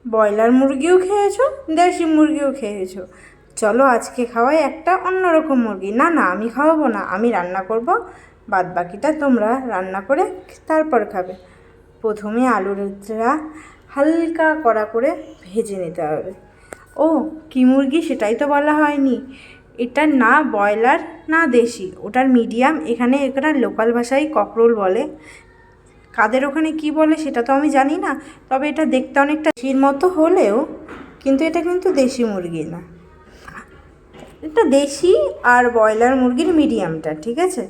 Broiler মুরগিও খেয়েছো, দেশি মুরগিও খেয়েছো। চলো আজকে খাওয়াই একটা অন্যরকম মুরগি। না না, আমি খাওয়াবো না, আমি রান্না করব, বাদ বাকিটা তোমরা রান্না করে তারপর খাবে। প্রথমে আলুটা হালকা কড়া করে ভেজে নিতে হবে। ও, কী মুরগি সেটাই তো বলা হয়নি। এটা না ব্রয়লার না দেশি, ওটার মিডিয়াম। এখানে এটা লোকাল ভাষায় ককরোল বলে, কাদের ওখানে কি বলে সেটা তো আমি জানি না। তবে এটা দেখতে অনেকটা দেশির মতো হলেও কিন্তু এটা কিন্তু দেশি মুরগি না, এটা দেশি আর ব্রয়লার মুরগির মিডিয়ামটা, ঠিক আছে।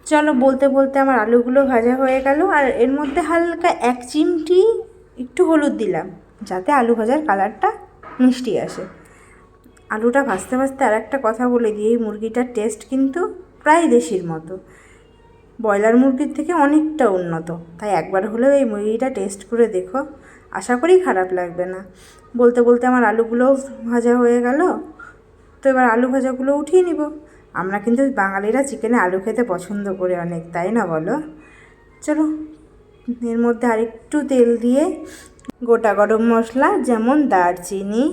চলো, বলতে বলতে আমার আলুগুলো ভাজা হয়ে গেল, আর এর মধ্যে হালকা 1 চিমটি একটু হলুদ দিলাম, যাতে আলু ভাজার কালারটা মিষ্টি আসে। আলুটা ভাজতে ভাজতে আর একটা কথা বলে দিই, এই মুরগিটার টেস্ট কিন্তু প্রায় দেশির মতো, ব্রয়লার মুরগির থেকে অনেকটা উন্নত। তাই একবার হলেও এই মুরগিটা টেস্ট করে দেখো, আশা করি খারাপ লাগবে না। বলতে বলতে আমার আলুগুলোও ভাজা হয়ে গেল। তো এবার আলু ভাজাগুলো উঠিয়ে নিব। আমরা কিন্তু বাঙালিরা চিকেনে আলু খেতে পছন্দ করি অনেক, তাই না বলো? চলো, এর মধ্যে আরেকটু তেল দিয়ে গোটা গরম মশলা যেমন দারচিনি,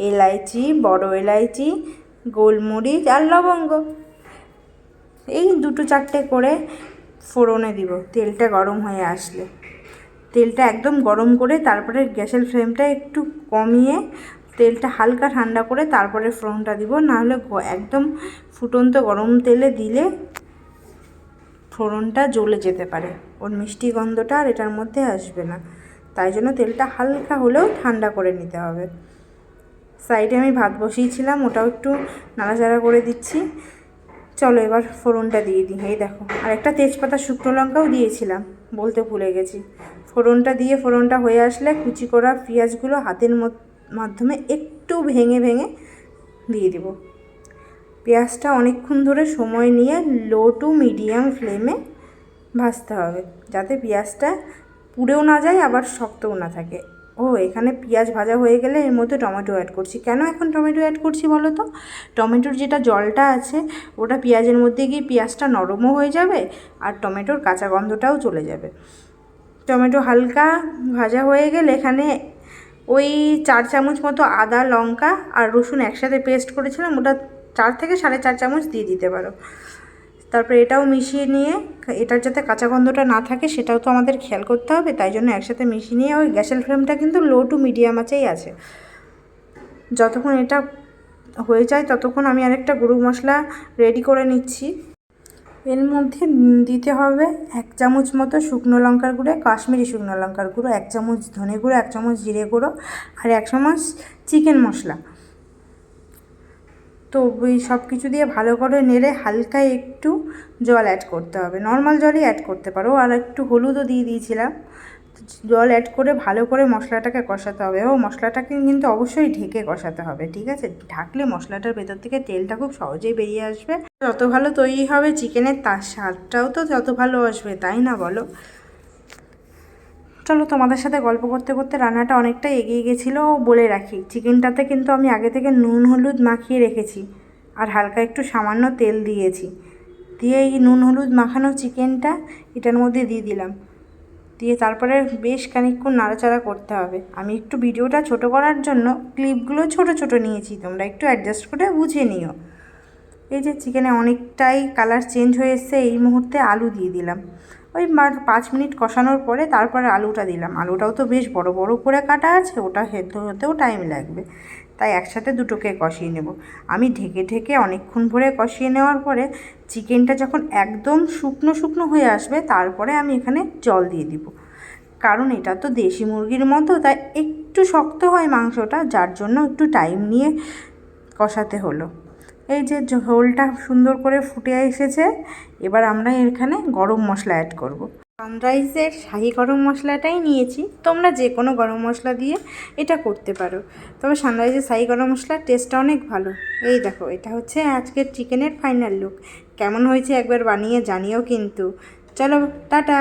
এলাইচি, বড় এলাইচি, গোলমরিচ আর লবঙ্গ, এই 2-4টে করে ফোড়নে দিব। তেলটা গরম হয়ে আসলে, তেলটা একদম গরম করে তারপরে গ্যাসের ফ্লেমটা একটু কমিয়ে তেলটা হালকা ঠান্ডা করে তারপরে ফোড়নটা দিব। নাহলে একদম ফুটন্ত গরম তেলে দিলে ফোড়নটা জ্বলে যেতে পারে, ওর মিষ্টি গন্ধটা আর এটার মধ্যে আসবে না। তাই জন্য তেলটা হালকা হলেও ঠান্ডা করে নিতে হবে। সাইডে আমি ভাত বসিয়েছিলাম, ওটাও একটু নাড়াচাড়া করে দিচ্ছি। চলো এবার ফোড়নটা দিয়ে দিই। এই দেখো, আর একটা তেজপাতা শুকনো লঙ্কাও দিয়েছিলাম, বলতে ভুলে গেছি। ফোড়নটা দিয়ে ফোড়নটা হয়ে আসলে কুচি করা পেঁয়াজগুলো হাতের মাধ্যমে একটু ভেঙে ভেঙে দিয়ে দিব। পেঁয়াজটা অনেকক্ষণ ধরে সময় নিয়ে লো টু মিডিয়াম ফ্লেমে ভাজতে হবে, যাতে পেঁয়াজটা পুড়েও না যায় আবার শক্তও না থাকে। ও, এখানে পেঁয়াজ ভাজা হয়ে গেলে এর মধ্যে টমেটো অ্যাড করছি। কেন এখন টমেটো অ্যাড করছি বলো তো? টমেটোর যেটা জলটা আছে ওটা পেঁয়াজের মধ্যে গিয়ে পেঁয়াজটা নরমও হয়ে যাবে, আর টমেটোর কাঁচা গন্ধটাও চলে যাবে। টমেটো হালকা ভাজা হয়ে গেলে এখানে ওই 4 চামচ মতো আদা, লঙ্কা আর রসুন একসাথে পেস্ট করেছিলাম, ওটা 4 থেকে 4.5 চামচ দিয়ে দিতে পারো। তারপরে এটাও মিশিয়ে নিয়ে, এটার যাতে কাঁচা গন্ধটা না থাকে সেটাও তো আমাদের খেয়াল করতে হবে, তাই জন্য একসাথে মিশিয়ে নিয়ে ওই গ্যাসের ফ্লেমটা কিন্তু লো টু মিডিয়াম আঁচেই আছে। যতক্ষণ এটা হয়ে যায় ততক্ষণ আমি আরেকটা গুঁড়ো মশলা রেডি করে নিচ্ছি। এর মধ্যে দিতে হবে 1 চামচ মতো শুকনো লঙ্কার গুঁড়ো, কাশ্মীরি শুকনো লঙ্কার গুঁড়ো, 1 চামচ ধনে গুঁড়ো, 1 চামচ জিরে গুঁড়ো আর 1 চামচ চিকেন মশলা। তো ওই সব কিছু দিয়ে ভালো করে নেড়ে হালকা একটু জল অ্যাড করতে হবে, নর্মাল জলই অ্যাড করতে পারো। আর একটু হলুদও দিয়ে দিয়েছিলাম। জল অ্যাড করে ভালো করে মশলাটাকে কষাতে হবে। ও, মশলাটাকে কিন্তু অবশ্যই ঢেকে কষাতে হবে, ঠিক আছে? ঢাকলে মশলাটার ভেতর থেকে তেলটা খুব সহজেই বেরিয়ে আসবে। যত ভালো তৈরি হবে চিকেনের, তার স্বাদটাও তো যত ভালো আসবে, তাই না বলো? চলো, তোমাদের সাথে গল্প করতে করতে রান্নাটা অনেকটাই এগিয়ে গেছিলো। বলে রাখি, চিকেনটাতে কিন্তু আমি আগে থেকে নুন হলুদ মাখিয়ে রেখেছি, আর হালকা একটু সামান্য তেল দিয়েছি। দিয়ে এই নুন হলুদ মাখানো চিকেনটা এটার মধ্যে দিয়ে দিলাম, দিয়ে তারপরে বেশ খানিকক্ষণ নাড়াচাড়া করতে হবে। আমি একটু ভিডিওটা ছোট করার জন্য ক্লিপগুলো ছোট ছোট নিয়েছি, তোমরা একটু অ্যাডজাস্ট করে বুঝে নিও। এই যে চিকেনে অনেকটাই কালার চেঞ্জ হয়ে এসছে, এই মুহূর্তে আলু দিয়ে দিলাম। ওই 5 মিনিট কষানোর পরে তারপরে আলুটা দিলাম। আলুটাও তো বেশ বড় বড় করে কাটা আছে, ওটা সেদ্ধ হতেও টাইম লাগবে, তাই একসাথে দুটোকে কষিয়ে নেব। আমি ঢেকে ঢেকে অনেকক্ষণ ধরে কষিয়ে নেওয়ার পরে চিকেনটা যখন একদম শুকনো শুকনো হয়ে আসবে তারপরে আমি এখানে জল দিয়ে দিব। কারণ এটা তো দেশি মুরগির মতো, তাই একটু শক্ত হয় মাংসটা, যার জন্য একটু টাইম নিয়ে কষাতে হলো। এই যে ঝোলটা সুন্দর করে ফুটে এসেছে, এবার আমরা এখানে গরম মশলা অ্যাড করব। সানরাইজের শাহি গরম মশলাটাই নিয়েছি, তোমরা যে কোনো গরম মশলা দিয়ে এটা করতে পারো, তবে সানরাইজের শাহি গরম মশলার টেস্টটা অনেক ভালো। এই দেখো, এটা হচ্ছে আজকের চিকেনের ফাইনাল লুক। কেমন হয়েছে একবার বানিয়ে জানিও কিন্তু। চলো, টাটা।